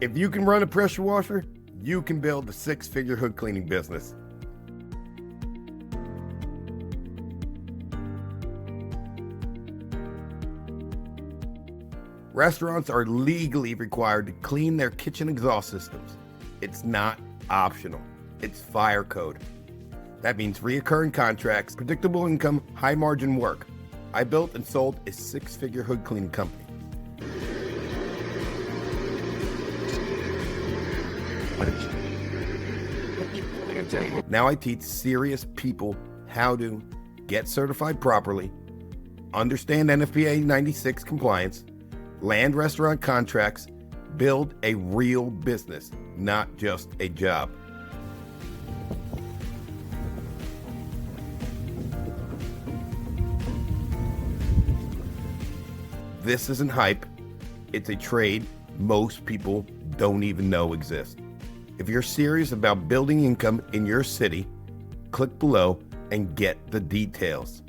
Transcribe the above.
If you can run a pressure washer, you can build a six-figure hood cleaning business. Restaurants are legally required to clean their kitchen exhaust systems. It's not optional. It's fire code. That means reoccurring contracts, predictable income, high margin work. I built and sold a six-figure hood cleaning company. Now I teach serious people how to get certified properly, understand NFPA 96 compliance, land restaurant contracts, build a real business, not just a job. This isn't hype. It's a trade most people don't even know exists. If you're serious about building income in your city, click below and get the details.